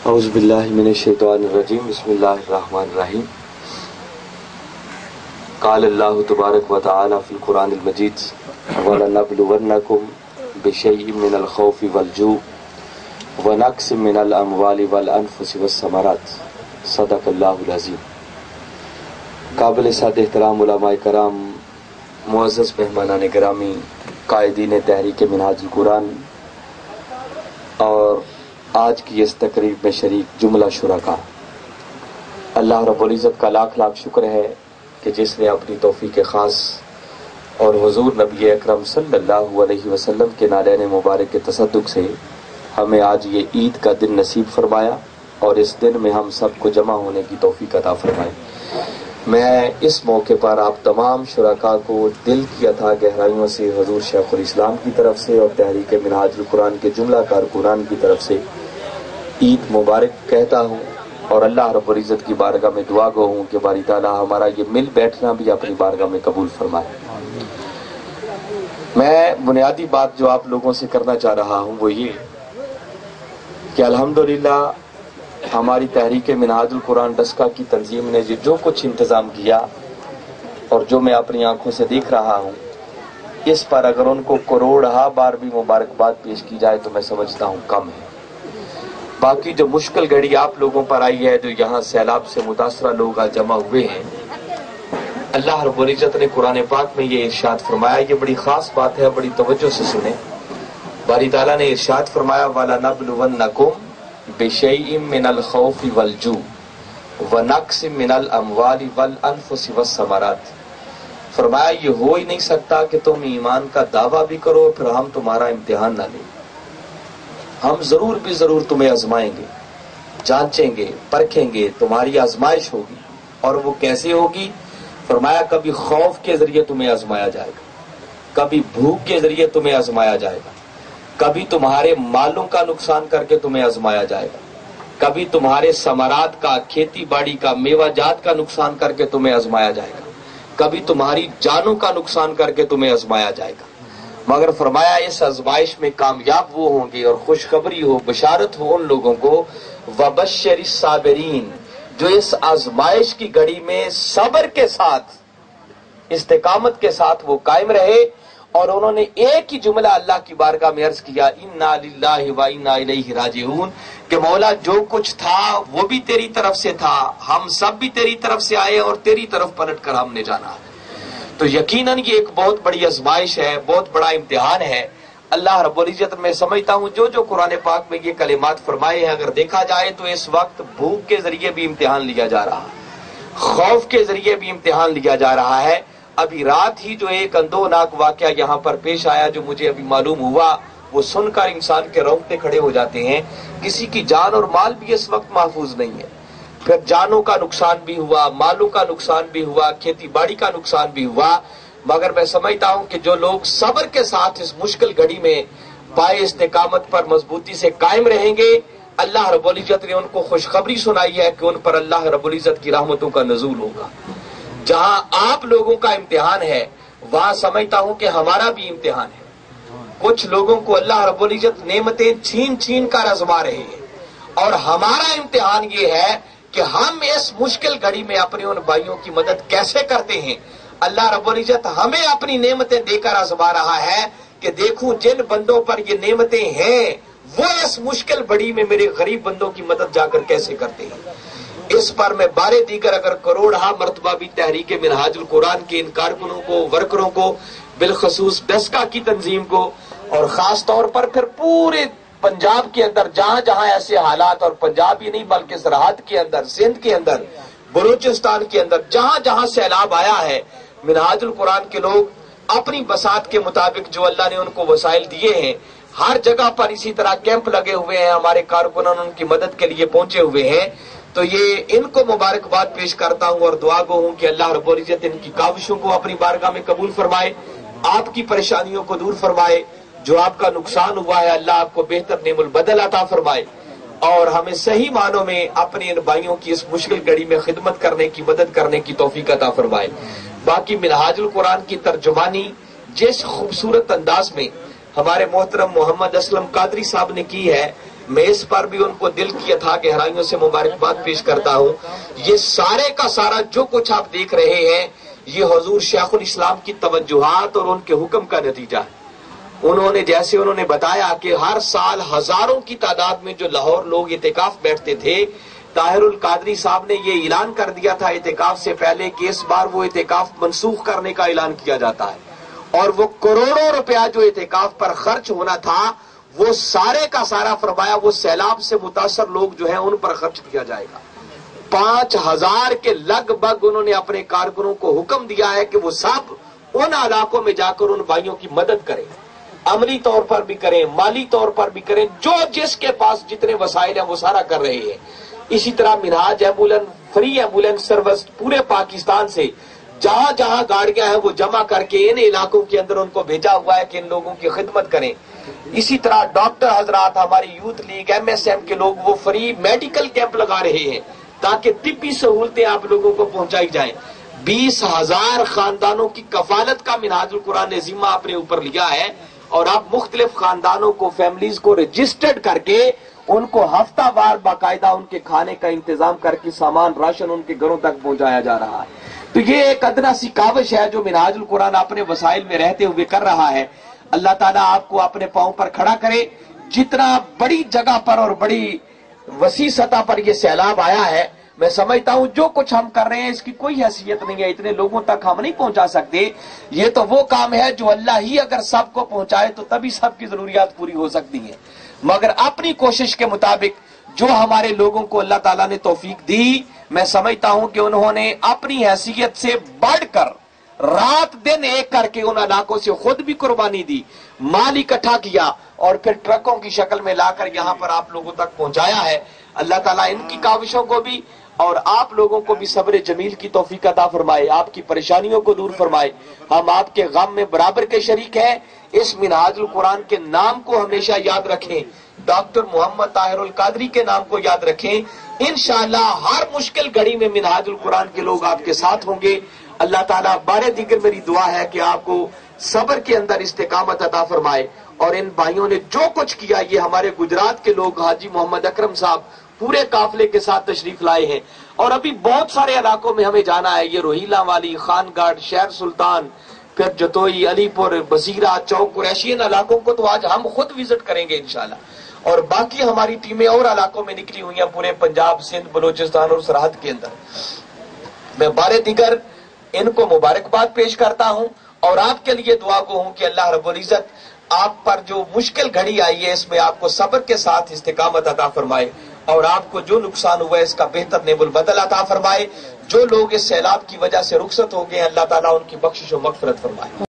اعوذ باللہ من الشیطان الرجیم بسم اللہ الرحمن الرحیم قال اللہ تبارک و تعالی فی القرآن المجید وَلَنَبْلُوَنَّكُمْ بِشَيْءٍ مِّنَ الْخَوْفِ وَالْجُوعِ وَنَقْصٍ مِّنَ الْأَمْوَالِ وَالْأَنفُسِ وَالثَّمَرَاتِ صدق اللہ العظیم۔ قابل صد احترام علماء کرام، معزز مہمانان گرامی، قائدین تحریک منہاج القرآن اور آج کی اس تقریب میں شریک جملہ شرکا، اللہ رب العزت کا لاکھ لاکھ شکر ہے کہ جس نے اپنی توفیق خاص اور حضور نبی اکرم صلی اللہ علیہ وسلم کے نالین مبارک کے تصدق سے ہمیں آج یہ عید کا دن نصیب فرمایا اور اس دن میں ہم سب کو جمع ہونے کی توفیق عطا فرمائے۔ میں اس موقع پر آپ تمام شرکاء کو دل کی عطا گہرائیوں سے حضور شیخ الاسلام کی طرف سے اور تحریک منہاج القرآن کے جملہ کارکنان کی طرف سے عید مبارک کہتا ہوں، اور اللہ رب العزت کی بارگاہ میں دعا گو ہوں کہ باری تعالیٰ ہمارا یہ مل بیٹھنا بھی اپنی بارگاہ میں قبول فرمائے۔ میں بنیادی بات جو آپ لوگوں سے کرنا چاہ رہا ہوں وہ یہ کہ الحمدللہ ہماری تحریک منہاج القرآن ڈسکا کی تنظیم نے جو کچھ انتظام کیا اور جو میں اپنی آنکھوں سے دیکھ رہا ہوں، اس پر اگر ان کو کروڑہا بار بھی مبارکباد پیش کی جائے تو میں سمجھتا ہوں کم ہے۔ باقی جو مشکل گھڑی آپ لوگوں پر آئی ہے، جو یہاں سیلاب سے متاثرہ لوگ جمع ہوئے ہیں، اللہ رب العزت نے قرآن پاک میں یہ ارشاد فرمایا، یہ بڑی خاص بات ہے، بڑی توجہ سے سنیں۔ باری تعالیٰ نے ارشاد فرمایا وَلَنَبْلُوَنَّكُمْ بِشَيْءٍ مِّنَ الْخَوْفِ وَالْجُوعِ وَنَقْصٍ مِّنَ الْأَمْوَالِ وَالْأَنفُسِ وَالثَّمَرَاتِ۔ فرمایا یہ ہو ہی نہیں سکتا کہ تم ایمان کا دعویٰ بھی کرو پھر ہم تمہارا امتحان نہ لیں۔ ہم ضرور بھی ضرور تمہیں آزمائیں گے، جانچیں گے، پرکھیں گے، تمہاری آزمائش ہوگی۔ اور وہ کیسے ہوگی؟ فرمایا کبھی خوف کے ذریعے تمہیں آزمایا جائے گا، کبھی بھوک کے ذریعے تمہیں آزمایا جائے گا، کبھی تمہارے مالوں کا نقصان کر کے تمہیں آزمایا جائے گا، کبھی تمہارے ثمرات کا، کھیتی باڑی کا، میوہ جات کا نقصان کر کے تمہیں آزمایا جائے گا، کبھی تمہاری جانوں کا نقصان کر کے تمہیں آزمایا جائے گا۔ مگر فرمایا اس آزمائش میں کامیاب وہ ہوں گے اور خوشخبری ہو، بشارت ہو ان لوگوں کو وَبَشِّرِ الصَّابِرِينَ، جو اس آزمائش کی گھڑی میں صبر کے ساتھ، استقامت کے ساتھ وہ قائم رہے۔ اور انہوں نے ایک ہی جملہ اللہ کی بارگاہ میں عرض کیا اِنَّا لِلَّهِ وَإِنَّا إِلَيْهِ رَاجِعُونَ، کہ مولا جو کچھ تھا وہ بھی تیری طرف سے تھا، ہم سب بھی تیری طرف سے آئے اور تیری طرف پلٹ کر ہم نے جانا۔ تو یقیناً یہ ایک بہت بڑی آزمائش ہے، بہت بڑا امتحان ہے۔ اللہ رب العزت میں سمجھتا ہوں جو قرآن پاک میں یہ کلمات فرمائے ہیں، اگر دیکھا جائے تو اس وقت بھوک کے ذریعے بھی امتحان لیا جا رہا ہے، خوف کے ذریعے بھی امتحان لیا جا رہا ہے۔ ابھی رات ہی جو ایک اندوہناک واقعہ یہاں پر پیش آیا، جو مجھے ابھی معلوم ہوا، وہ سن کر انسان کے رونگٹے کھڑے ہو جاتے ہیں۔ کسی کی جان اور مال بھی اس وقت محفوظ نہیں ہے، پھر جانوں کا نقصان بھی ہوا، مالوں کا نقصان بھی ہوا، کھیتی باڑی کا نقصان بھی ہوا۔ مگر میں سمجھتا ہوں کہ جو لوگ صبر کے ساتھ اس مشکل گھڑی میں پائے استقامت پر مضبوطی سے قائم رہیں گے، اللہ رب العزت نے ان کو خوشخبری سنائی ہے کہ ان پر اللہ رب العزت کی رحمتوں کا نزول ہوگا۔ جہاں آپ لوگوں کا امتحان ہے، وہاں سمجھتا ہوں کہ ہمارا بھی امتحان ہے۔ کچھ لوگوں کو اللہ رب العزت نعمتیں چھین چھین کر آزما رہے ہیں، اور ہمارا امتحان یہ ہے کہ ہم اس مشکل گھڑی میں اپنے ان بھائیوں کی مدد کیسے کرتے ہیں۔ اللہ رب العزت ہمیں اپنی نعمتیں دے کر آزما رہا ہے کہ دیکھوں جن بندوں پر یہ نعمتیں ہیں وہ اس مشکل گھڑی میں میرے غریب بندوں کی مدد جا کر کیسے کرتے ہیں۔ اس پر میں بارے دیگر اگر کروڑہا مرتبہ بھی تحریک منہاج القرآن کے ان کارکنوں کو، ورکروں کو، بالخصوص ڈسکا کی تنظیم کو، اور خاص طور پر پھر پورے پنجاب کے اندر جہاں جہاں ایسے حالات، اور پنجاب ہی نہیں بلکہ سرحد کے اندر، سندھ کے اندر، بلوچستان کے اندر، جہاں جہاں سیلاب آیا ہے، منہاج القرآن کے لوگ اپنی بساط کے مطابق جو اللہ نے ان کو وسائل دیے ہیں، ہر جگہ پر اسی طرح کیمپ لگے ہوئے ہیں، ہمارے کارکنان ان کی مدد کے لیے پہنچے ہوئے ہیں۔ تو یہ ان کو مبارکباد پیش کرتا ہوں اور دعا گو ہوں کہ اللہ رب العزت ان کی کاوشوں کو اپنی بارگاہ میں قبول فرمائے، آپ کی پریشانیوں کو دور فرمائے، جو آپ کا نقصان ہوا ہے اللہ آپ کو بہتر نعم البدل عطا فرمائے، اور ہمیں صحیح معنوں میں اپنے ان بھائیوں کی اس مشکل گھڑی میں خدمت کرنے کی، مدد کرنے کی توفیق عطا فرمائے۔ باقی منہاج القرآن کی ترجمانی جس خوبصورت انداز میں ہمارے محترم محمد اسلم قادری صاحب نے کی ہے، میں اس پر بھی ان کو دل کی اتھاہ گہرائیوں سے مبارکباد پیش کرتا ہوں۔ یہ سارے کا سارا جو کچھ آپ دیکھ رہے ہیں یہ حضور شیخ الاسلام کی توجہات اور ان کے حکم کا نتیجہ ہے۔ انہوں نے بتایا کہ ہر سال ہزاروں کی تعداد میں جو لاہور لوگ اعتکاف بیٹھتے تھے، طاہر القادری صاحب نے یہ اعلان کر دیا تھا اعتکاف سے پہلے کہ اس بار وہ اعتکاف منسوخ کرنے کا اعلان کیا جاتا ہے، اور وہ کروڑوں روپیہ جو اعتکاف پر خرچ ہونا تھا وہ سارے کا سارا فرمایا وہ سیلاب سے متاثر لوگ جو ہیں ان پر خرچ کیا جائے گا۔ 5000 کے لگ بھگ انہوں نے اپنے کارکنوں کو حکم دیا ہے کہ وہ سب ان علاقوں میں جا کر ان بھائیوں کی مدد کریں، عملی طور پر بھی کریں، مالی طور پر بھی کریں، جو جس کے پاس جتنے وسائل ہیں وہ سارا کر رہے ہیں۔ اسی طرح منہاج ایمبولینس فری ایمبولینس سروس پورے پاکستان سے جہاں جہاں گاڑیاں ہیں وہ جمع کر کے ان علاقوں کے اندر ان کو بھیجا ہوا ہے کہ ان لوگوں کی خدمت کریں۔ اسی طرح ڈاکٹر حضرات، ہماری یوتھ لیگ، MSM کے لوگ وہ فری میڈیکل کیمپ لگا رہے ہیں تاکہ طبی سہولتیں آپ لوگوں کو پہنچائی جائیں۔ 20,000 خاندانوں کی کفالت کا منہاج القرآن نے ذمہ اپنے اوپر لیا ہے، اور آپ مختلف خاندانوں کو، فیملیز کو رجسٹرڈ کر کے ان کو ہفتہ وار باقاعدہ ان کے کھانے کا انتظام کر کے سامان راشن ان کے گھروں تک پہنچایا جا رہا ہے۔ تو یہ ایک ادنا سی کاوش ہے جو منہاج القرآن اپنے وسائل میں رہتے ہوئے کر رہا ہے۔ اللہ تعالیٰ آپ کو اپنے پاؤں پر کھڑا کرے۔ جتنا بڑی جگہ پر اور بڑی وسیع سطح پر یہ سیلاب آیا ہے، میں سمجھتا ہوں جو کچھ ہم کر رہے ہیں اس کی کوئی حیثیت نہیں ہے، اتنے لوگوں تک ہم نہیں پہنچا سکتے۔ یہ تو وہ کام ہے جو اللہ ہی اگر سب کو پہنچائے تو تبھی سب کی ضروریات پوری ہو سکتی ہیں، مگر اپنی کوشش کے مطابق جو ہمارے لوگوں کو اللہ تعالیٰ نے توفیق دی، میں سمجھتا ہوں کہ انہوں نے اپنی حیثیت سے بڑھ کر رات دن ایک کر کے ان علاقوں سے خود بھی قربانی دی، مال اکٹھا کیا اور پھر ٹرکوں کی شکل میں لا کر یہاں پر آپ لوگوں تک پہنچایا ہے۔ اللہ تعالیٰ ان کی کاوشوں کو بھی اور آپ لوگوں کو بھی صبر جمیل کی توفیق عطا فرمائے، آپ کی پریشانیوں کو دور فرمائے۔ ہم آپ کے غم میں برابر کے شریک ہیں۔ اس منہاج القرآن کے نام کو ہمیشہ یاد رکھیں، ڈاکٹر محمد طاہر القادری کے نام کو یاد رکھیں۔ انشاءاللہ ہر مشکل گھڑی میں منہاج القرآن کے لوگ آپ کے ساتھ ہوں گے۔ اللہ تعالیٰ بارے دیگر میری دعا ہے کہ آپ کو صبر کے اندر استقامت عطا فرمائے، اور ان بھائیوں نے جو کچھ کیا، یہ ہمارے گجرات کے لوگ حاجی محمد اکرم صاحب پورے قافلے کے ساتھ تشریف لائے ہیں، اور ابھی بہت سارے علاقوں میں ہمیں جانا ہے۔ یہ روہیلا والی، خان گاٹ، شہر سلطان، پھر جتوئی، علی پور، بزیرہ، چوک قریشی، ان علاقوں کو تو آج ہم خود وزٹ کریں گے انشاءاللہ، اور باقی ہماری ٹیمیں اور علاقوں میں نکلی ہوئی ہیں پورے پنجاب، سندھ، بلوچستان اور سرحد کے اندر۔ میں بارے دیگر ان کو مبارکباد پیش کرتا ہوں اور آپ کے لیے دعا گو ہوں کہ اللہ رب العزت آپ پر جو مشکل گھڑی آئی ہے اس میں آپ کو صبر کے ساتھ استقامت عطا فرمائے، اور آپ کو جو نقصان ہوا ہے اس کا بہتر نعم البدل عطا فرمائے۔ جو لوگ اس سیلاب کی وجہ سے رخصت ہو گئے ہیں اللہ تعالیٰ ان کی بخشش و مغفرت فرمائے۔